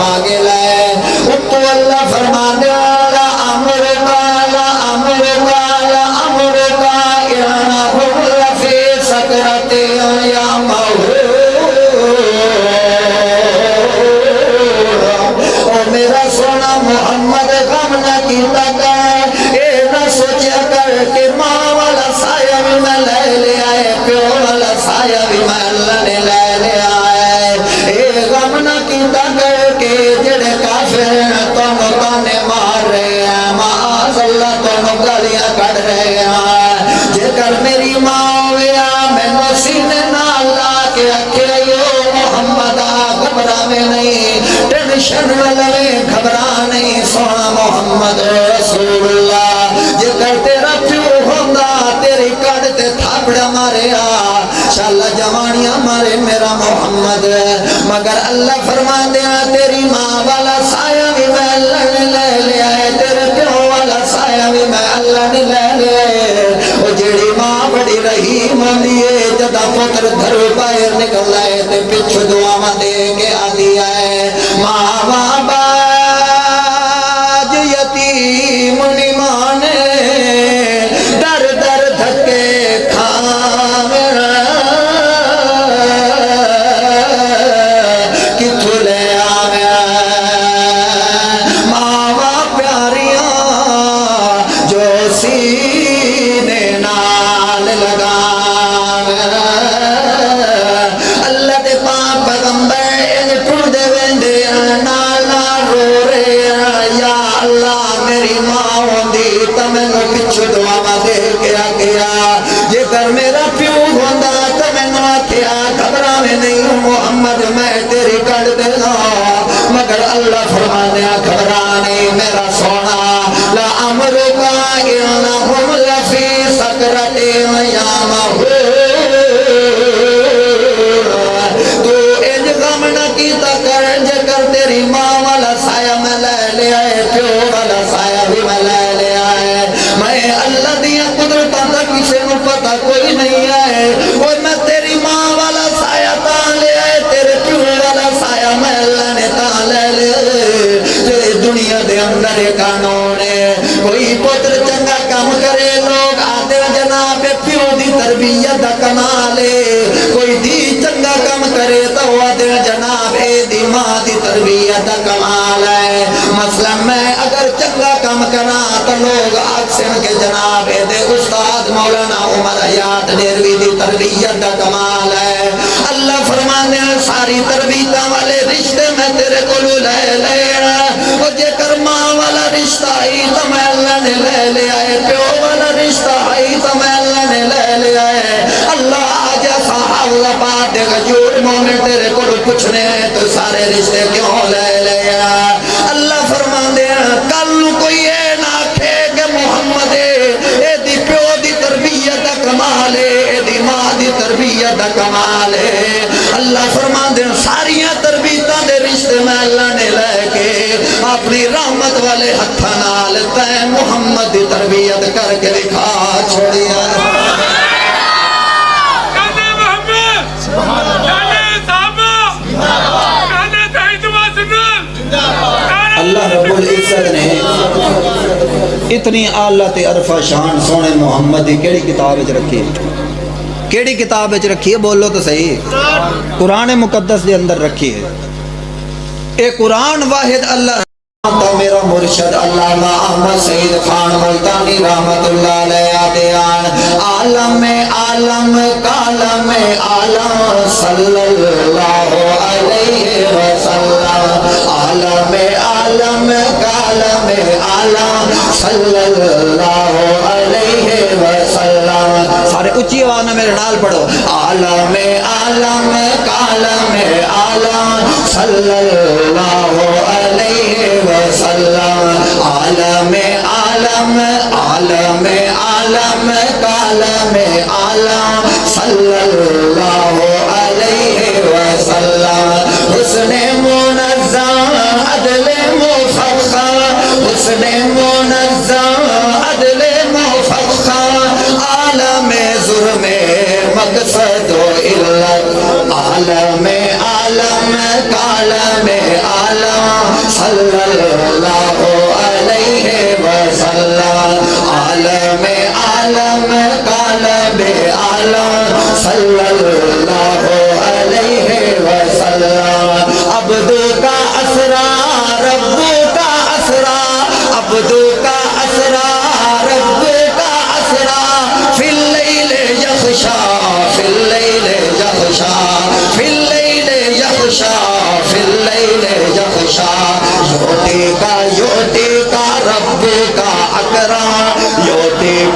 پاگل ہے اتو اللہ فرما دے لا امر کا انہم لفی سکرت یا میرا سونا محمد غم نہ کیتا کر اے نہ سوچیا کر کہ ماں والا سایہ بھی میں لے لیا ہے پیو والا سایہ بھی میں اللہ نے لے لیا ہے اے غم نہ کیتا کر کہ جڑے کافر تانوں تانے مار رہے ہیں معاذ اللہ تانوں گالیاں کڑ رہے ہیں جے کر میری ماں ہویا مینوں سینے نال لا کے آکھے محمد گھبرا میں نہیں ٹینشن نہ لے گھبرا نہیں سونا محمد رسول اللہ جے کر تیرا پیو ہوندا تیری کڈ تے تھاپڑا مارے شالا جوانیاں مارے میرا محمد مگر اللہ فرما دیا تیری ماں والا سایہ بھی میں اللہ نے لے لیا ہے تیرے پیو والا سایہ بھی میں اللہ نے لے لیا ہے وہ جیڑی ماں بڑی رحیم ہوندی ہے جدا پتر گھر باہر نکل آئے تے پچھو دعا دے کے آدھی آئے ماں باج یتیم نمانے در در دھکے کھاوے کتھو لے آوے ماں پیاریاں جو سینے نال لگاوے اللہ دے پاک پیغمبر ان ٹھڑ دے ویندے نالا رو رہے یا اللہ میری ماں ہوندی تا مینوں پچھو دعا دے کے آگیا جے کر میرا پیو ہوندا تا مینوں آکھیا گھبرا میں نہیں محمد میں تیری کڈ دینا مگر اللہ فرمایا گھبرا نہیں میرا سونا لا امرک انہم لفی سکرت یا تو انج غم نہ کیتا کر جے کر تیری ماں والا سایہ میں لے لیا ہے پیو والا سایہ بھی میں لے لیا ہے میں اللہ دیا قدرتاں دا کسے نوں پتہ کوئی نہیں ہے اور میں تیری ماں والا سایہ تاں لیا ہے تیرے پیو والا سایہ میں اللہ نے تاں لے لیا جو دنیا دے اندر قانون ہے کوئی پتر چنگا کام کرے لوگ آتے جناب پیو دی تربیت دا کمال ہے کوئی دی چنگا کام کرے تو آتے جناب دی ماں دی تربیت دا کمال ہے مثلا میں اگر چنگا کام کرنا تو لوگ آکسن کے جناب دے استاد مولانا عمر حیات ڈیروی دی تربیت دا کمال ہے اللہ فرمانے ساری تربیتاں والے رشتے میں تیرے کو لے لے اور جے کر ماں والا رشتہ ہی تو میں اللہ نے لے لیا ہے پیو والا رشتہ ہی تو میں اللہ نے لے لیا ہے اللہ آج اللہ بات دے گا جھوٹ مومن تیرے کو پوچھنے ہیں تو سارے رشتے کیوں لے لیا اللہ فرما دے کل کوئی اے نہ کھے کہ محمد اے دی پیو دی تربیت دا کمال ہے اے دی ماں دی تربیت دا کمال ہے اللہ فرما دے ساریاں تربیتاں دے رشتے میں اللہ نے لے کے اپنی رحمت والے ہتھاں نال تے محمد دی تربیت کر کے دکھا چھوڑیا اللہ رب العزت نے اتنی اعلیٰ تے عرفہ شان سونے محمد دی کیڑی کتاب وچ رکھی ہے کیڑی کتاب وچ رکھی ہے بولو تو صحیح قرآن مقدس دے اندر رکھی ہے اے قرآن واحد اللہ میرا مرشد علامہ احمد سید خان ملتانی رحمت اللہ علیہ دیان عالم عالم کالم عالم صلی اللہ علیہ وسلم عالم عالم کالم عالم صلی اللہ علیہ وسلم سارے اچھی آواز میں میرے نال پڑھو عالم عالم کالم عالم صلی اللہ علیہ وسلم عالم عالم عالم عالم کالم عالم صلی اللہ علیہ وسلم حسن منظم عدل مفخر حسن منظم عدل مفخر عالم ظلم مقصد و علت عالم عالم کالم عالم صلی اللہ علیہ وسلم عالم عالم قلب عالم صلی اللہ علیہ وسلم عبدو کا اسرا رب کا اسرا عبدو کا اسرا رب کا اسرا فی اللیل یخشا فی اللیل یخشا فی اللیل یخشا فی اللیل یخشا یوٹی کا رب کا اکرام یوٹی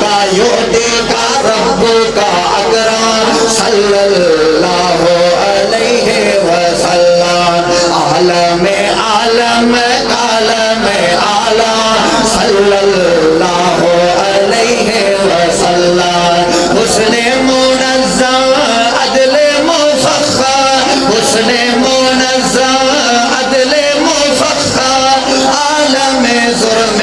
کا رب کا اکرام صلی اللہ علیہ وسلم عالم عالم عالم عالم صلی اللہ علیہ وسلم حسن منظم عدل مفخر حسن منظم عدل مفخر عالم ظلم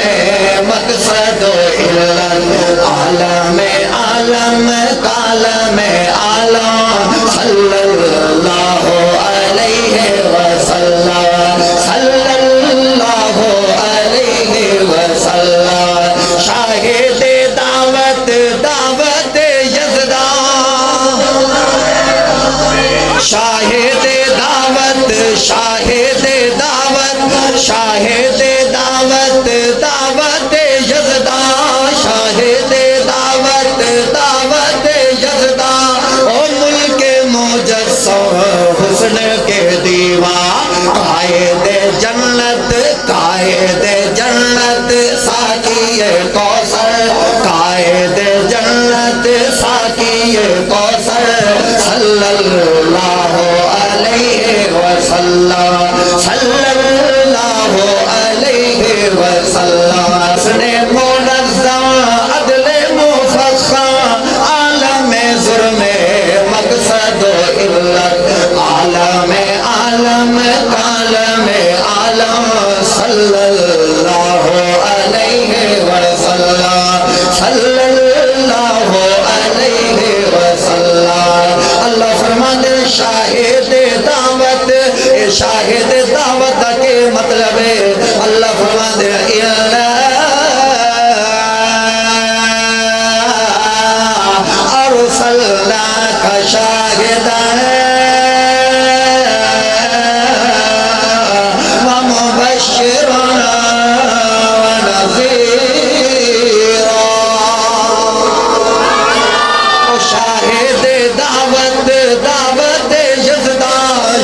مقصد و علت عالم عالم کالم عالم صلی اللہ علیہ وسلم صلی اللہ علیہ وسلم شاہد دعوت دعوت یزدان شاہد دعوت شاہد دعوت شاہد دعوت دعوت یزدان شاہد دعوت دعوت یزدان او ملک مجسم حسن کے دیوان قائد جنت ساقی کوثر قائد جنت ساقی کوثر صلی اللہ علیہ وسلم صلی اللہ علیہ وسلم حسن منظم عدل مفخر عالم ظلم مقصد و علت عالم عالم کالم عالم صلی اللہ علیہ وسلم صلی اللہ علیہ وسلم اللہ فرماتے شاہد دعوت شاہد دعوت کے مطلب ہے اللہ فرماتے ارسلناک شاہدا ومبشرا ونذیرا شاہد دعوت دعوت یزدان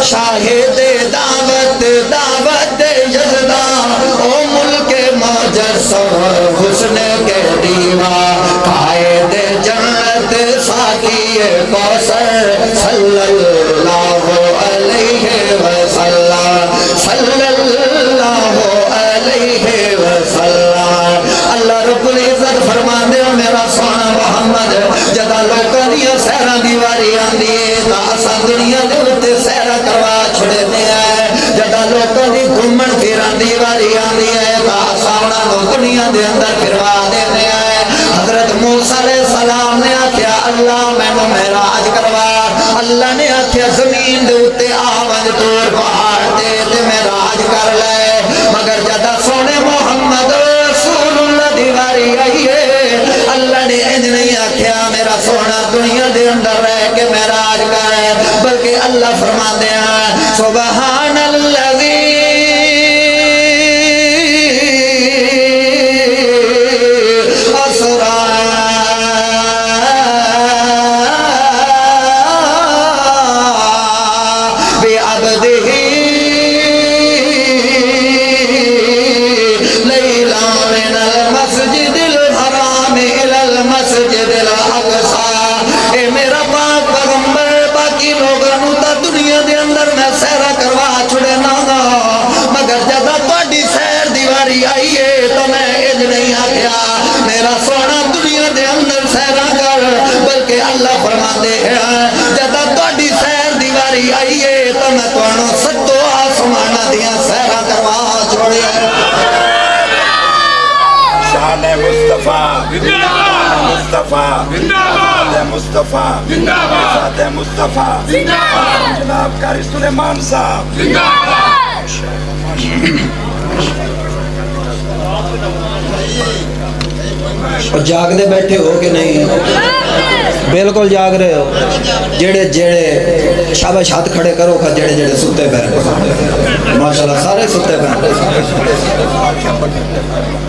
شاہد دعوت دعوت یزدان او ملک مجسم حسن کے دیوان قائد جنت ساقی کوثر صلی اللہ علیہ وسلم صلی اللہ علیہ وسلم اللہ رب العزت فرماندے میرا سونا محمد جدا لوکاں دیاں سہراں دی واری آندی ہے تاں اساں دنیا دے اوتے سہرا کروا چھڑے دے ہیں جدا لوکاں دی گھومن پھرن دی واری آندی ہے تاں اساں انہاں نوں دنیا دے اندر پھروا دیندے ہیں حضرت موسیٰ علیہ السلام نے آکھیا اللہ مینوں معراج کروا اللہ نے آکھیا زمین دے اوتے آوند تور پہاڑ تے معراج کر لے مگر جدا سونے محمد رسول اللہ دیواری آئی ہے اللہ نے انج نہیں آکھیا میرا سونا دنیا دے اندر رہ کے معراج کر بلکہ اللہ فرماندے ہیں سبحان الذی میرا سونا دنیا دے اندر سہرا کر بلکہ اللہ فرماندے ہیں جدا تہاڈی سیر دیواری آئیے تو میں تانوں سدو آسماناں دیاں سہرا کروا چھوڑیا شان مصطفیٰ مصطفیٰ مصطفیٰ مصطفیٰ جناب قاری سلیمان صاحب اور جاگتے بیٹھے ہو کہ نہیں؟ بالکل جاگ رہے ہو. جڑے جڑے شاباش ہاتھ کھڑے کرو کھا جڑے جڑے ستے پہ ماشاءاللہ سارے ستے پہ.